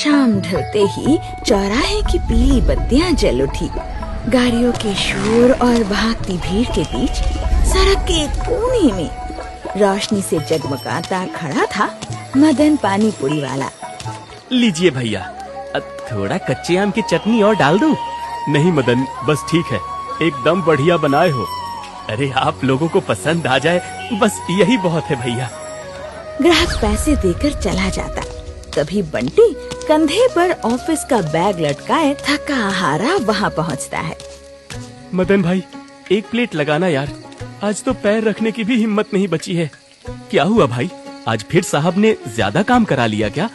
शाम ढलते ही चौराहे की पीली बत्तियां जल उठी। गाड़ियों के शोर और भागती भीड़ के बीच सड़क के एक कोने में रोशनी से जगमगाता खड़ा था मदन पानी पूरी वाला। लीजिए भैया, थोड़ा कच्चे आम की चटनी और डाल दूं? नहीं मदन, बस ठीक है, एकदम बढ़िया बनाए हो। अरे आप लोगों को पसंद आ जाए बस यही बहुत है भैया। ग्राहक पैसे देकर चला जाता। तभी बंटी कंधे पर ऑफिस का बैग लटकाए थका हारा वहाँ पहुँचता है। मदन भाई, एक प्लेट लगाना यार, आज तो पैर रखने की भी हिम्मत नहीं बची है। क्या हुआ भाई, आज फिर साहब ने ज्यादा काम करा लिया क्या?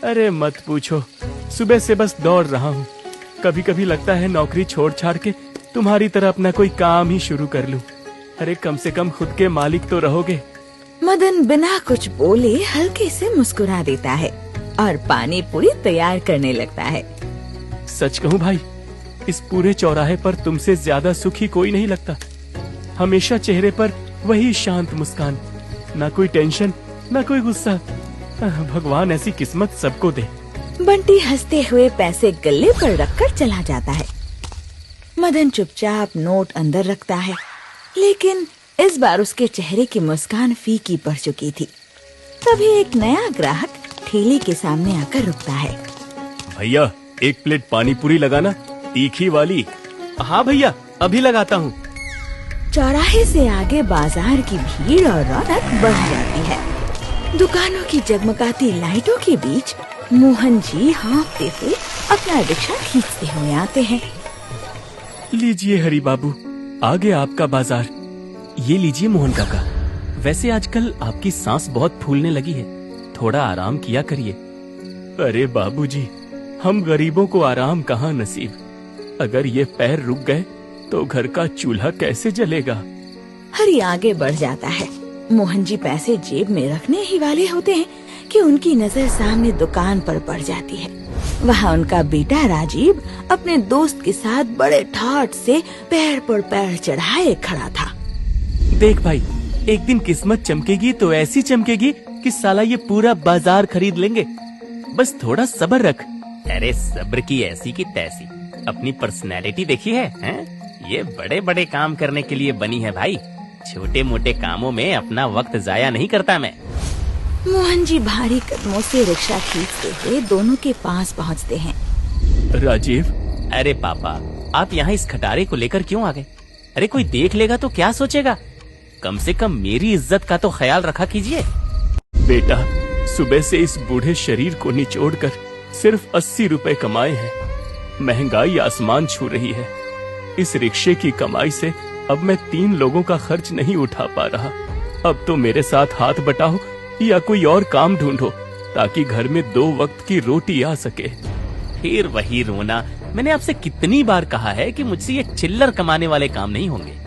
अरे मत पूछो, सुबह से बस दौड़ रहा हूँ। कभी कभी लगता है नौकरी छोड़ छाड़ के तुम्हारी तरह अपना कोई काम ही शुरू कर लूं। अरे कम से कम खुद के मालिक तो रहोगे। मदन बिना कुछ बोले हल्के से मुस्कुरा देता है और पानी पूरी तैयार करने लगता है। सच कहूँ भाई, इस पूरे चौराहे पर तुमसे ज्यादा सुखी कोई नहीं लगता। हमेशा चेहरे पर वही शांत मुस्कान, ना कोई टेंशन ना कोई गुस्सा। भगवान ऐसी किस्मत सबको दे। बंटी हंसते हुए पैसे गले पर रखकर चला जाता है। मदन चुपचाप नोट अंदर रखता है, लेकिन इस बार उसके चेहरे की मुस्कान फीकी पड़ चुकी थी। तभी एक नया ग्राहक ठेले के सामने आकर रुकता है। भैया, एक प्लेट पानी पूरी लगाना, तीखी वाली। हाँ भैया, अभी लगाता हूँ। चौराहे से आगे बाजार की भीड़ और रौनक बढ़ जाती है। दुकानों की जगमगाती लाइटों के बीच मोहन जी हाँफते हुए अपना रिक्शा खींचते हुए आते हैं। लीजिए हरी बाबू, आ गया आपका बाजार। ये लीजिए मोहन काका। वैसे आजकल आपकी सांस बहुत फूलने लगी है, थोड़ा आराम किया करिए। अरे बाबूजी, हम गरीबों को आराम कहाँ नसीब। अगर ये पैर रुक गए तो घर का चूल्हा कैसे जलेगा। हरी आगे बढ़ जाता है। मोहन जी पैसे जेब में रखने ही वाले होते हैं कि उनकी नजर सामने दुकान पर पड़ जाती है। वहाँ उनका बेटा राजीव अपने दोस्त के साथ बड़े ठाठ से पैर पर पैर चढ़ाए खड़ा था। देख भाई, एक दिन किस्मत चमकेगी तो ऐसी चमकेगी कि साला ये पूरा बाजार खरीद लेंगे। बस थोड़ा सब्र रख। अरे सब्र की ऐसी की तैसी, अपनी पर्सनैलिटी देखी है, हैं? ये बड़े बड़े काम करने के लिए बनी है भाई, छोटे मोटे कामों में अपना वक्त जाया नहीं करता मैं। मोहन जी भारी कदमों से रिक्शा खींचते हुए दोनों के पास पहुंचते हैं। राजीव, अरे पापा, आप यहाँ इस खटारे को लेकर क्यों आ गए? अरे कोई देख लेगा तो क्या सोचेगा? कम से कम मेरी इज्जत का तो ख्याल रखा कीजिए। बेटा, सुबह से इस बूढ़े शरीर को निचोड़कर सिर्फ 80 रुपए कमाए हैं। महंगाई आसमान छू रही है। इस रिक्शे की कमाई से अब मैं 3 लोगों का खर्च नहीं उठा पा रहा। अब तो मेरे साथ हाथ बटाओ या कोई और काम ढूंढो ताकि घर में 2 वक्त की रोटी आ सके। फिर वही रोना। मैंने आपसे कितनी बार कहा है कि मुझसे ये चिल्लर कमाने वाले काम नहीं होंगे।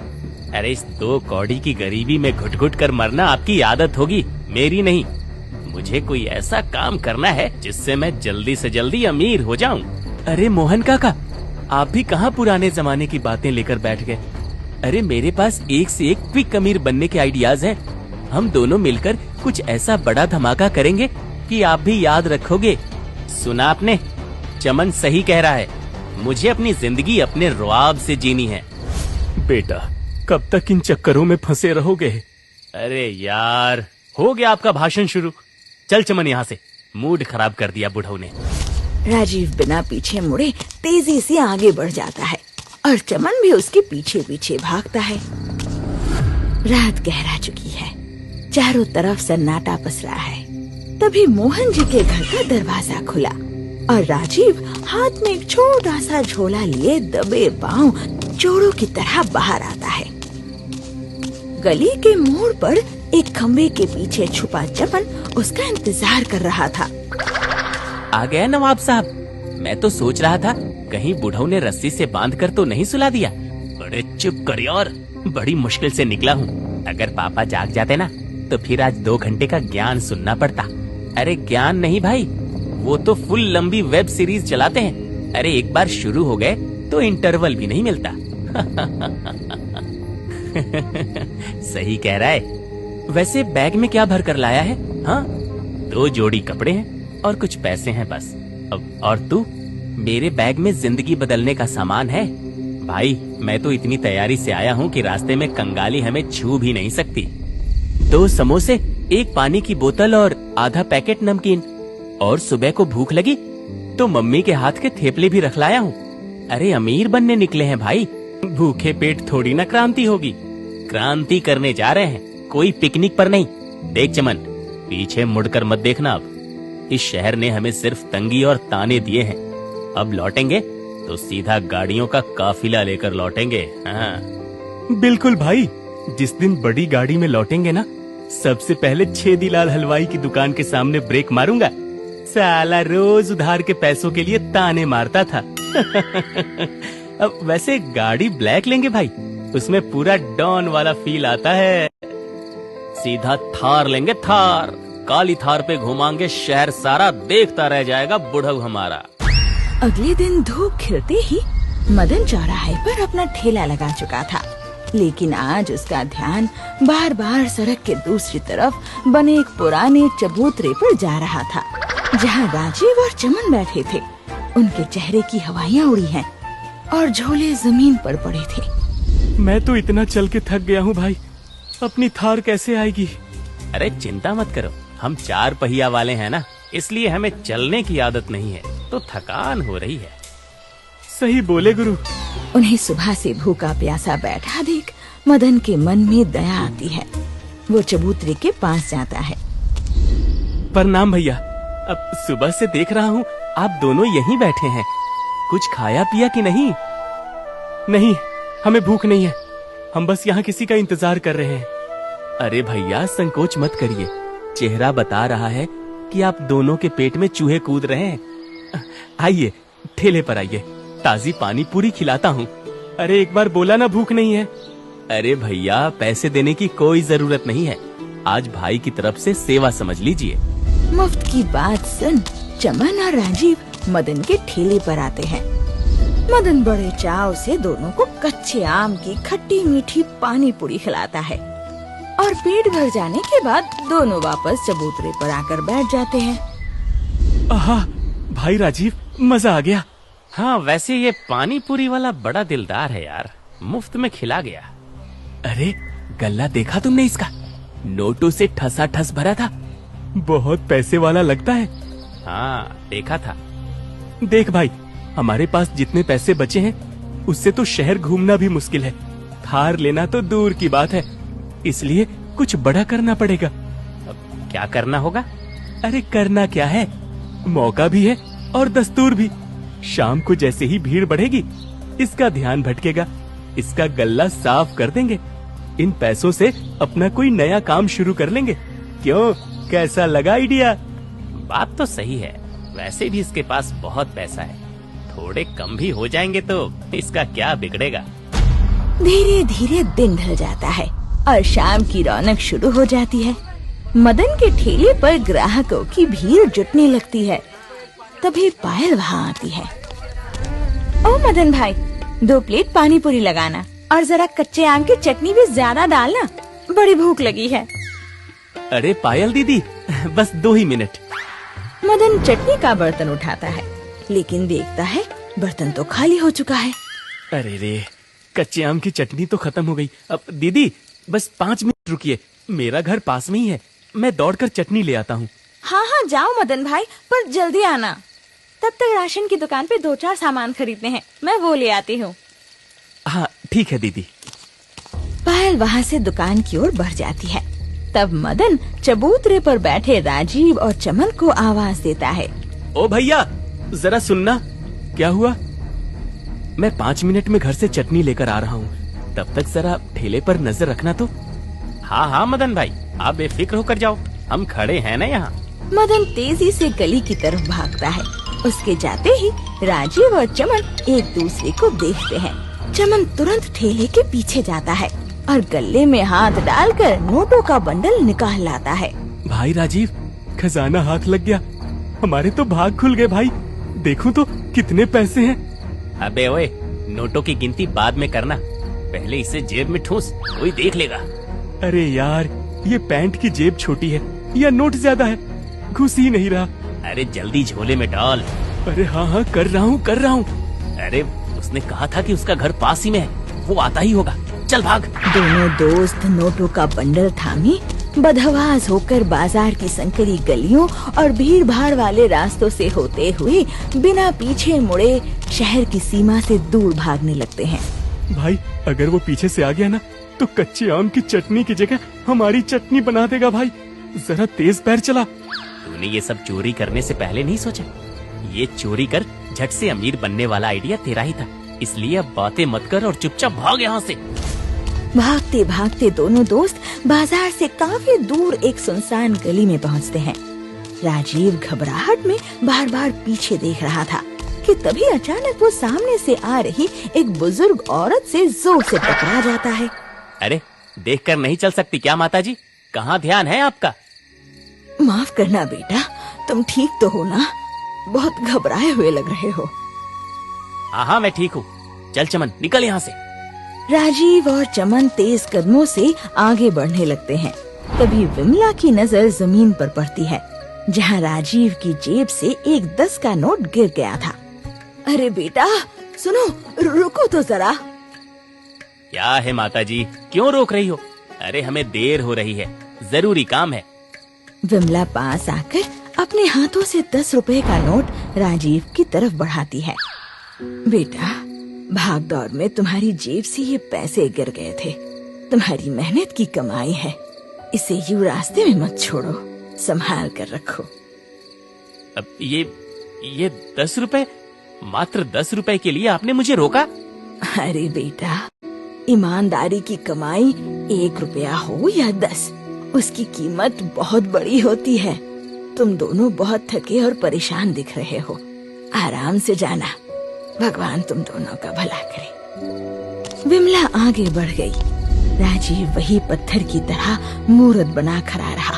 अरे इस 2 कौड़ी की गरीबी में घुट घुट कर मरना आपकी आदत होगी, मेरी नहीं। मुझे कोई ऐसा काम करना है जिससे मैं जल्दी से जल्दी अमीर हो जाऊं। अरे मोहन काका, आप भी कहाँ पुराने जमाने की बातें लेकर बैठ गए। अरे मेरे पास एक से एक क्विक अमीर बनने के आइडियाज हैं। हम दोनों मिलकर कुछ ऐसा बड़ा धमाका करेंगे कि आप भी याद रखोगे। सुना आपने? चमन सही कह रहा है। मुझे अपनी जिंदगी अपने रुआब से जीनी है। बेटा, कब तक इन चक्करों में फंसे रहोगे? अरे यार, हो गया आपका भाषण शुरू। चल चमन यहाँ से, मूड खराब कर दिया बुढ़ऊ ने। राजीव बिना पीछे मुड़े तेजी से आगे बढ़ जाता है और चमन भी उसके पीछे पीछे भागता है। रात गहरा चुकी है, चारों तरफ सन्नाटा पसरा है। तभी मोहन जी के घर का दरवाजा खुला और राजीव हाथ में एक छोटा सा झोला लिए दबे पांव चोरों की तरह बाहर आता है। गली के मोड़ पर एक खंबे के पीछे छुपा चमन उसका इंतजार कर रहा था। आ गया नवाब साहब। मैं तो सोच रहा था कहीं बुढ़ऊ ने रस्सी से बांधकर तो नहीं सुला दिया। बड़े चुप कर यार, बड़ी मुश्किल से निकला हूँ। अगर पापा जाग जाते ना तो फिर आज 2 घंटे का ज्ञान सुनना पड़ता। अरे ज्ञान नहीं भाई, वो तो फुल लंबी वेब सीरीज चलाते हैं। अरे एक बार शुरू हो गए तो इंटरवल भी नहीं मिलता। सही कह रहा है। वैसे बैग में क्या भर कर लाया है? हाँ, 2 जोड़ी कपड़े हैं और कुछ पैसे हैं बस। अब और तू? मेरे बैग में जिंदगी बदलने का सामान है। भाई मैं तो इतनी तैयारी से आया हूँ कि रास्ते में कंगाली हमें छू भी नहीं सकती। 2 समोसे, 1 पानी की बोतल और आधा पैकेट नमकीन। और सुबह को भूख लगी तो मम्मी के हाथ के थेपले भी रख लाया हूँ। अरे अमीर बनने निकले हैं भाई, भूखे पेट थोड़ी ना क्रांति होगी। क्रांति करने जा रहे हैं, कोई पिकनिक पर नहीं। देख चमन, पीछे मुड़कर मत देखना। अब इस शहर ने हमें सिर्फ तंगी और ताने दिए हैं। अब लौटेंगे तो सीधा गाड़ियों का काफिला लेकर लौटेंगे। हाँ बिल्कुल भाई, जिस दिन बड़ी गाड़ी में लौटेंगे ना, सबसे पहले छेदीलाल हलवाई की दुकान के सामने ब्रेक मारूंगा। साला रोज उधार के पैसों के लिए ताने मारता था। अब वैसे गाड़ी ब्लैक लेंगे भाई, उसमें पूरा डॉन वाला फील आता है। सीधा थार लेंगे, थार। काली थार पे घुमाएंगे शहर सारा, देखता रह जाएगा बुढ़ऊ हमारा। अगले दिन धूप खिलते ही मदन चौराहे पर अपना ठेला लगा चुका था, लेकिन आज उसका ध्यान बार बार सड़क के दूसरी तरफ बने एक पुराने चबूतरे पर जा रहा था, जहाँ राजीव और चमन बैठे थे। उनके चेहरे की हवाइयाँ उड़ी हैं और झोले जमीन पर पड़े थे। मैं तो इतना चल के थक गया हूँ भाई, अपनी थार कैसे आएगी? अरे चिंता मत करो, हम 4 पहिया वाले हैं ना, इसलिए हमें चलने की आदत नहीं है, तो थकान हो रही है। सही बोले गुरु। उन्हें सुबह से भूखा प्यासा बैठा देख मदन के मन में दया आती है। वो चबूतरे के पास जाता है। प्रणाम भैया, अब सुबह से देख रहा हूँ आप दोनों यहीं बैठे हैं। कुछ खाया पिया कि नहीं? नहीं, हमें भूख नहीं है, हम बस यहाँ किसी का इंतजार कर रहे हैं। अरे भैया संकोच मत करिए, चेहरा बता रहा है कि आप दोनों के पेट में चूहे कूद रहे हैं। आइए ठेले पर आइए, ताजी पानी पूरी खिलाता हूँ। अरे एक बार बोला ना भूख नहीं है। अरे भैया पैसे देने की कोई जरूरत नहीं है, आज भाई की तरफ से सेवा समझ लीजिए। मुफ्त की बात सुन चमन और राजीव मदन के ठेले पर आते हैं। मदन बड़े चाव से दोनों को कच्चे आम की खट्टी मीठी पानी पूरी खिलाता है और पेट भर जाने के बाद दोनों वापस चबूतरे पर आकर बैठ जाते हैं। आहा, भाई राजीव मजा आ गया। हाँ वैसे ये पानी पूरी वाला बड़ा दिलदार है यार, मुफ्त में खिला गया। अरे गल्ला देखा तुमने इसका? नोटों से ठसा ठस भरा था, बहुत पैसे वाला लगता है। हाँ देखा था। देख भाई, हमारे पास जितने पैसे बचे हैं उससे तो शहर घूमना भी मुश्किल है, थार लेना तो दूर की बात है, इसलिए कुछ बड़ा करना पड़ेगा। अब क्या करना होगा? अरे करना क्या है, मौका भी है और दस्तूर भी। शाम को जैसे ही भीड़ बढ़ेगी इसका ध्यान भटकेगा, इसका गल्ला साफ कर देंगे। इन पैसों से अपना कोई नया काम शुरू कर लेंगे। क्यों, कैसा लगा आइडिया? बात तो सही है, वैसे भी इसके पास बहुत पैसा है, थोड़े कम भी हो जाएंगे तो इसका क्या बिगड़ेगा। धीरे धीरे दिन ढल जाता है और शाम की रौनक शुरू हो जाती है। मदन के ठेले पर ग्राहकों की भीड़ जुटने लगती है। तभी पायल वहाँ आती है। ओ मदन भाई, 2 प्लेट पानी पूरी लगाना और जरा कच्चे आम की चटनी भी ज्यादा डालना, बड़ी भूख लगी है। अरे पायल दीदी, बस 2 ही मिनट। मदन चटनी का बर्तन उठाता है, लेकिन देखता है बर्तन तो खाली हो चुका है। अरे रे, कच्चे आम की चटनी तो खत्म हो गई। अब दीदी बस 5 मिनट रुकिए, मेरा घर पास में ही है, मैं दौड़कर चटनी ले आता हूँ। हाँ हाँ जाओ मदन भाई, पर जल्दी आना। तब तक राशन की दुकान पे 2-4 सामान खरीदने हैं, मैं वो ले आती हूँ। हाँ ठीक है दीदी। पायल वहाँ से दुकान की ओर बढ़ जाती है। तब मदन चबूतरे पर बैठे राजीव और चमन को आवाज देता है। ओ भैया जरा सुनना। क्या हुआ? मैं 5 मिनट में घर से चटनी लेकर आ रहा हूँ, तब तक जरा ठेले पर नजर रखना तो। हाँ हाँ मदन भाई, आप बेफिक्र होकर जाओ, हम खड़े हैं ना यहाँ। मदन तेजी से गली की तरफ भागता है। उसके जाते ही राजीव और चमन एक दूसरे को देखते हैं। चमन तुरंत ठेले के पीछे जाता है और गले में हाथ डालकर नोटों का बंडल निकाल लाता है। भाई राजीव, खजाना हाथ लग गया, हमारे तो भाग खुल गए भाई। देखूं तो कितने पैसे हैं। अबे ओए, नोटों की गिनती बाद में करना, पहले इसे जेब में ठूस, कोई देख लेगा। अरे यार, ये पैंट की जेब छोटी है या नोट ज्यादा है, घुस ही नहीं रहा। अरे जल्दी झोले में डाल, अरे हाँ हाँ कर रहा हूँ। अरे उसने कहा था कि उसका घर पास ही में है, वो आता ही होगा, चल भाग। दोनों दोस्त नोटों का बंडल थामे बदहवास होकर बाजार की संकरी गलियों और भीड़ भाड़ वाले रास्तों से होते हुए बिना पीछे मुड़े शहर की सीमा से दूर भागने लगते हैं। भाई अगर वो पीछे से आ गया ना तो कच्चे आम की चटनी की जगह हमारी चटनी बना देगा। भाई जरा तेज पैर चला। तूने ये सब चोरी करने से पहले नहीं सोचा? ये चोरी कर झट से अमीर बनने वाला आइडिया तेरा ही था, इसलिए अब बातें मत कर और चुपचाप भाग यहाँ से। भागते भागते दोनों दोस्त बाजार से काफी दूर एक सुनसान गली में पहुँचते हैं। राजीव घबराहट में बार बार पीछे देख रहा था कि तभी अचानक वो सामने से आ रही एक बुजुर्ग औरत से जोर से टकरा जाता है। अरे देखकर नहीं चल सकती क्या माताजी? कहाँ ध्यान है आपका? माफ करना बेटा, तुम ठीक तो हो ना? बहुत घबराए हुए लग रहे हो। हाँ मैं ठीक हूँ, चल चमन निकल यहाँ से। राजीव और चमन तेज कदमों से आगे बढ़ने लगते हैं। तभी विमला की नजर जमीन पर पड़ती है, जहाँ राजीव की जेब से एक 10 का नोट गिर गया था। अरे बेटा सुनो, रुको तो जरा। क्या है माताजी, क्यों रोक रही हो? अरे हमें देर हो रही है, जरूरी काम है। विमला पास आकर अपने हाथों से 10 रुपए का नोट राजीव की तरफ बढ़ाती है। बेटा भाग दौड़ में तुम्हारी जेब से ये पैसे गिर गए थे, तुम्हारी मेहनत की कमाई है, इसे यूं रास्ते में मत छोड़ो, संभाल कर रखो। अब ये 10 रुपए, मात्र 10 रुपए के लिए आपने मुझे रोका? अरे बेटा, ईमानदारी की कमाई 1 रुपया हो या 10, उसकी कीमत बहुत बड़ी होती है। तुम दोनों बहुत थके और परेशान दिख रहे हो, आराम से जाना, भगवान तुम दोनों का भला करे। विमला आगे बढ़ गई। राजीव वही पत्थर की तरह मूर्त बना खड़ा रहा।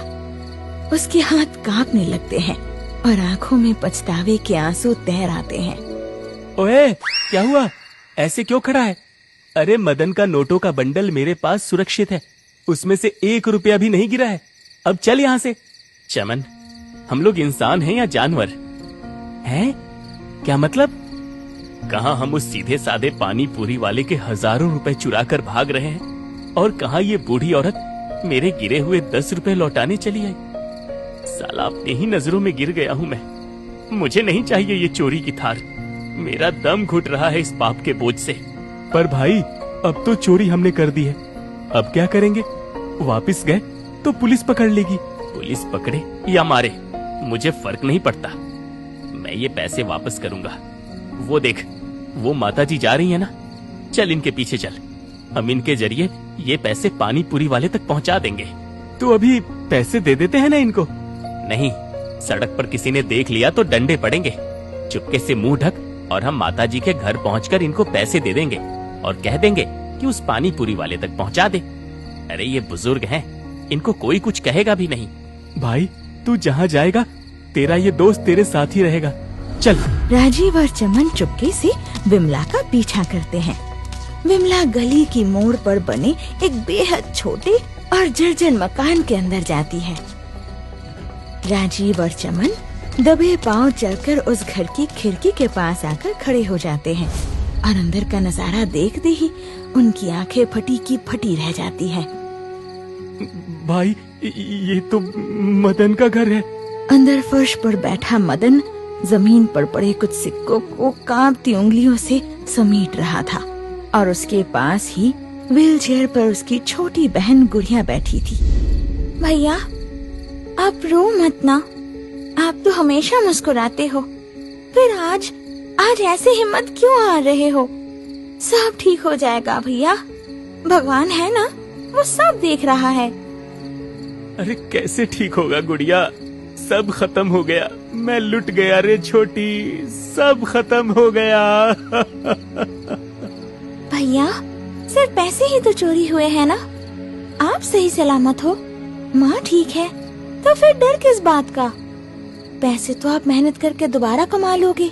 उसके हाथ कांपने लगते हैं और आंखों में पछतावे के आंसू तैर आते हैं। ओए क्या हुआ, ऐसे क्यों खड़ा है? अरे मदन का नोटों का बंडल मेरे पास सुरक्षित है, उसमें से 1 रुपया भी नहीं गिरा है। अब चल यहाँ से। चमन, हम लोग इंसान हैं या जानवर हैं? क्या मतलब? कहाँ हम उस सीधे साधे पानी पूरी वाले के हजारों रुपए चुरा कर भाग रहे हैं और कहाँ ये बूढ़ी औरत मेरे गिरे हुए 10 रुपए लौटाने चली आई। साला अपने ही नजरों में गिर गया हूँ मैं। मुझे नहीं चाहिए ये चोरी की थार, मेरा दम घुट रहा है इस पाप के बोझ से। पर भाई अब तो चोरी हमने कर दी है, अब क्या करेंगे? वापस गए तो पुलिस पकड़ लेगी। पुलिस पकड़े या मारे मुझे फर्क नहीं पड़ता, मैं ये पैसे वापस करूंगा। वो देख, वो माताजी जा रही है ना, चल इनके पीछे चल, हम इनके जरिए ये पैसे पानी पूरी वाले तक पहुंचा देंगे। तो अभी पैसे दे देते हैं ना इनको? नहीं, सड़क पर किसी ने देख लिया तो डंडे पड़ेंगे। चुपके से मुंह ढक और हम माताजी के घर पहुंचकर इनको पैसे दे देंगे और कह देंगे कि उस पानी पूरी वाले तक पहुंचा दे। अरे ये बुजुर्ग हैं, इनको कोई कुछ कहेगा भी नहीं। भाई तू जहाँ जाएगा तेरा ये दोस्त तेरे साथ ही रहेगा, चल। राजीव और चमन चुपके से विमला का पीछा करते हैं। विमला गली की मोड़ पर बने एक बेहद छोटे और जर्जर मकान के अंदर जाती है। राजीव और चमन दबे पांव चलकर उस घर की खिड़की के पास आकर खड़े हो जाते हैं और अंदर का नजारा देखते ही उनकी आंखें फटी की फटी रह जाती हैं। भाई ये तो मदन का घर है। अंदर फर्श पर बैठा मदन जमीन पर पड़े कुछ सिक्कों को कांपती उंगलियों से समेट रहा था और उसके पास ही व्हील चेयर पर उसकी छोटी बहन गुड़िया बैठी थी। भैया आप रो मत ना, आप तो हमेशा मुस्कुराते हो, फिर आज ऐसे हिम्मत क्यों हार रहे हो? सब ठीक हो जाएगा भैया, भगवान है ना, वो सब देख रहा है। अरे कैसे ठीक होगा गुड़िया, सब खत्म हो गया, मैं लुट गया रे छोटी, सब खत्म हो गया। भैया सिर्फ पैसे ही तो चोरी हुए हैं ना, आप सही सलामत हो, माँ ठीक है, तो फिर डर किस बात का? पैसे तो आप मेहनत करके दोबारा कमा लोगे।